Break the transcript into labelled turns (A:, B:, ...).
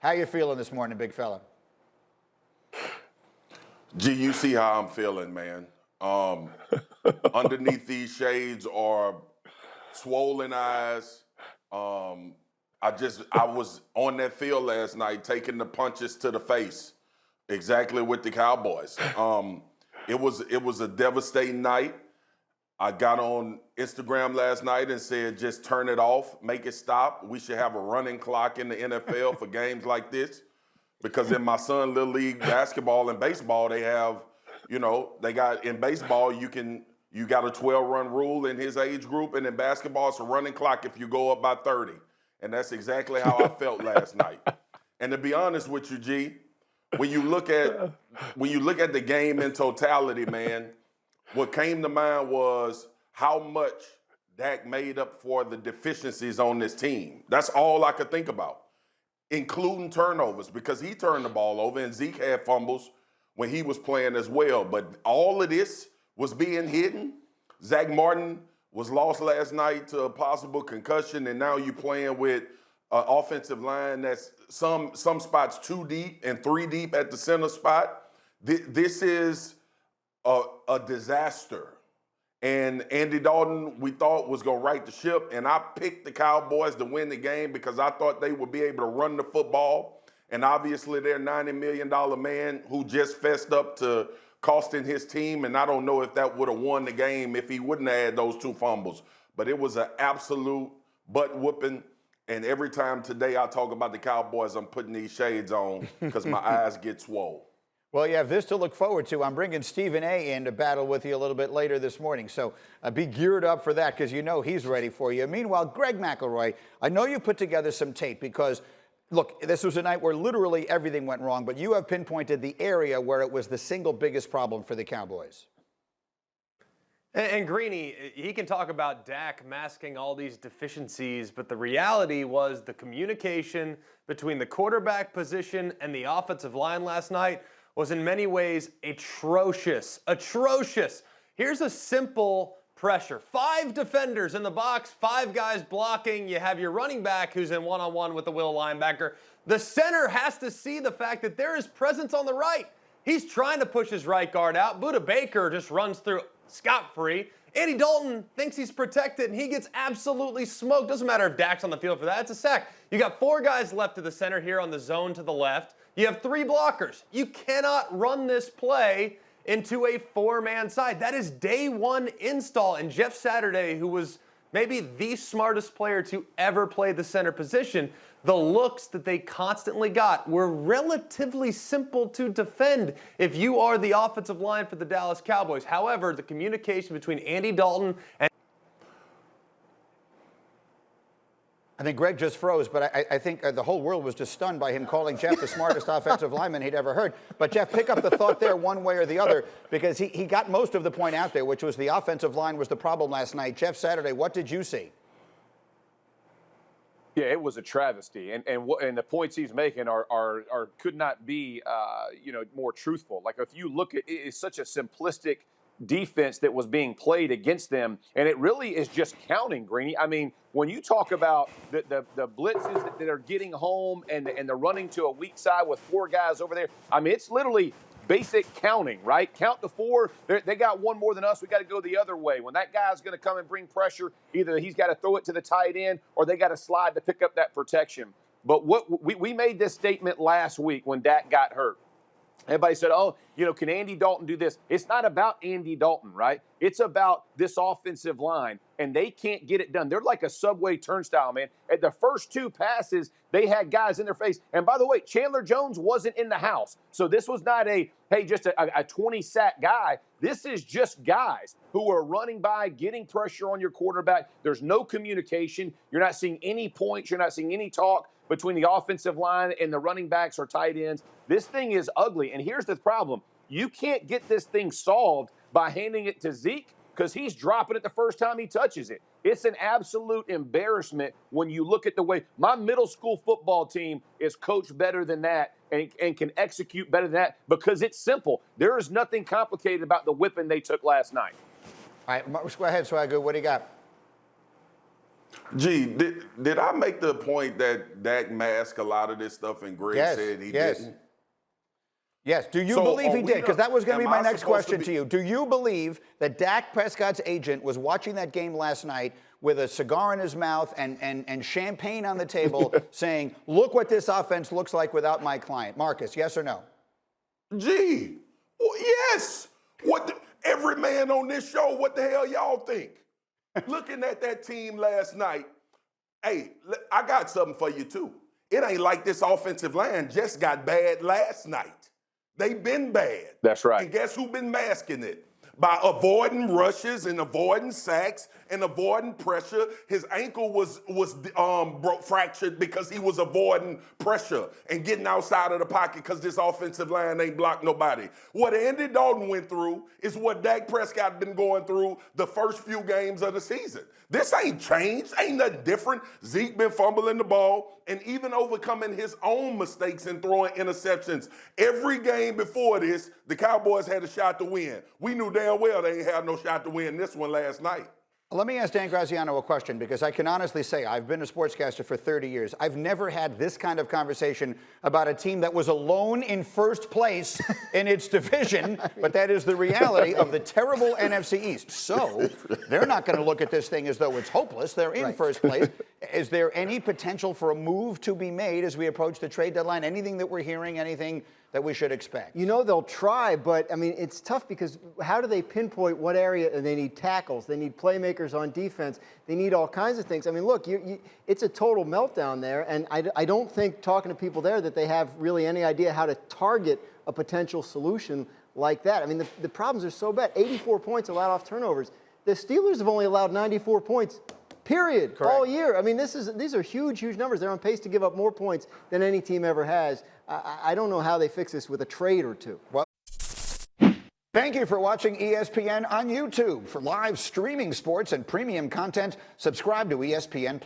A: How you feeling this morning, big fella?
B: Gee, you see how I'm feeling, man. Underneath these shades are swollen eyes. I was on that field last night taking the punches to the face, exactly with the Cowboys. It was a devastating night. I got on Instagram last night and said, just turn it off, make it stop. We should have a running clock in the NFL for games like this. Because in my son Little League basketball and baseball, they have, they got in baseball, you got a 12-run rule in his age group, and in basketball, it's a running clock if you go up by 30. And that's exactly how I felt last night. And to be honest with you, G, when you look at the game in totality, man, what came to mind was how much Dak made up for the deficiencies on this team. That's all I could think about, including turnovers, because he turned the ball over and Zeke had fumbles when he was playing as well. But all of this was being hidden. Zach Martin was lost last night to a possible concussion, and now you're playing with an offensive line that's some spots 2 deep and 3 deep at the center spot. This is a disaster. And Andy Dalton, we thought, was going to right the ship. And I picked the Cowboys to win the game because I thought they would be able to run the football. And obviously, their $90 million man who just fessed up to costing his team. And I don't know if that would have won the game if he wouldn't have had those 2 fumbles. But it was an absolute butt whooping. And every time today I talk about the Cowboys, I'm putting these shades on because my eyes get swole.
A: Well, you have this to look forward to. I'm bringing Stephen A. in to battle with you a little bit later this morning. So be geared up for that because you know he's ready for you. Meanwhile, Greg McElroy, I know you put together some tape because, look, this was a night where literally everything went wrong, but you have pinpointed the area where it was the single biggest problem for the Cowboys.
C: And Greeny, he can talk about Dak masking all these deficiencies, but the reality was the communication between the quarterback position and the offensive line last night was in many ways atrocious. Atrocious. Here's a simple pressure. 5 defenders in the box, 5 guys blocking. You have your running back who's in one-on-one with the will linebacker. The center has to see the fact that there is presence on the right. He's trying to push his right guard out. Budda Baker just runs through scot-free. Andy Dalton thinks he's protected, and he gets absolutely smoked. Doesn't matter if Dak's on the field for that. It's a sack. You got 4 guys left to the center here on the zone to the left. You have 3 blockers. You cannot run this play into a 4-man side. That is day 1 install. And Jeff Saturday, who was maybe the smartest player to ever play the center position, the looks that they constantly got were relatively simple to defend if you are the offensive line for the Dallas Cowboys. However, the communication between Andy Dalton and
A: I think Greg just froze, but I think the whole world was just stunned by him calling Jeff the smartest offensive lineman he'd ever heard. But, Jeff, pick up the thought there one way or the other because he got most of the point out there, which was the offensive line was the problem last night. Jeff Saturday, what did you see?
D: Yeah, it was a travesty, and the points he's making are could not be more truthful. Like if you look at it's such a simplistic defense that was being played against them, and it really is just counting, Greeny. I mean, when you talk about the blitzes that are getting home and the running to a weak side with 4 guys over there, I mean, it's literally basic counting, right? Count to 4. They got 1 more than us. We got to go the other way. When that guy's going to come and bring pressure, either he's got to throw it to the tight end or they got to slide to pick up that protection. But what we made this statement last week when Dak got hurt. Everybody said, can Andy Dalton do this? It's not about Andy Dalton, right? It's about this offensive line, and they can't get it done. They're like a subway turnstile, man. At the first 2 passes, they had guys in their face. And by the way, Chandler Jones wasn't in the house. So this was not just a 20-sack guy. This is just guys who are running by, getting pressure on your quarterback. There's no communication. You're not seeing any points. You're not seeing any talk between the offensive line and the running backs or tight ends. This thing is ugly. And here's the problem. You can't get this thing solved by handing it to Zeke because he's dropping it the first time he touches it. It's an absolute embarrassment when you look at the way my middle school football team is coached better than that and can execute better than that because it's simple. There is nothing complicated about the whipping they took last night.
A: All right, Marcus, go ahead, Swagger. What do you got?
B: Gee, did I make the point that Dak masked a lot of this stuff and Greg said he didn't?
A: Yes. Do you
B: So
A: believe he did? Because that was going to be my next question
B: to
A: to you. Do you believe that Dak Prescott's agent was watching that game last night with a cigar in his mouth and champagne on the table saying, look what this offense looks like without my client? Marcus, yes or no?
B: Gee, well, yes. Every man on this show, what the hell y'all think? Looking at that team last night, hey, I got something for you too. It ain't like this offensive line just got bad last night. They've been bad.
D: That's right.
B: And guess who been masking it? By avoiding rushes and avoiding sacks and avoiding pressure. His ankle was fractured because he was avoiding pressure and getting outside of the pocket because this offensive line ain't blocked nobody. What Andy Dalton went through is what Dak Prescott been going through the first few games of the season. This ain't changed. Ain't nothing different. Zeke been fumbling the ball and even overcoming his own mistakes and throwing interceptions. Every game before this, the Cowboys had a shot to win. We knew damn well they ain't had no shot to win this one last night.
A: Let me ask Dan Graziano a question, because I can honestly say I've been a sportscaster for 30 years. I've never had this kind of conversation about a team that was alone in first place in its division, but that is the reality of the terrible NFC East. So they're not going to look at this thing as though it's hopeless. They're in first place. Is there any potential for a move to be made as we approach the trade deadline? Anything that we're hearing, anything that we should expect?
E: You know, they'll try, but I mean, it's tough because how do they pinpoint what area? And they need tackles, they need playmakers on defense, they need all kinds of things. I mean, look, it's a total meltdown there, and I don't think, talking to people there, that they have really any idea how to target a potential solution like that. I mean, the problems are so bad. 84 points allowed off turnovers. The Steelers have only allowed 94 points. Period.
A: Correct.
E: All year. I mean, these are huge numbers. They're on pace to give up more points than any team ever has. I don't know how they fix this with a trade or two.
A: Well, thank you for watching ESPN on YouTube. For live streaming sports and premium content, subscribe to ESPN+.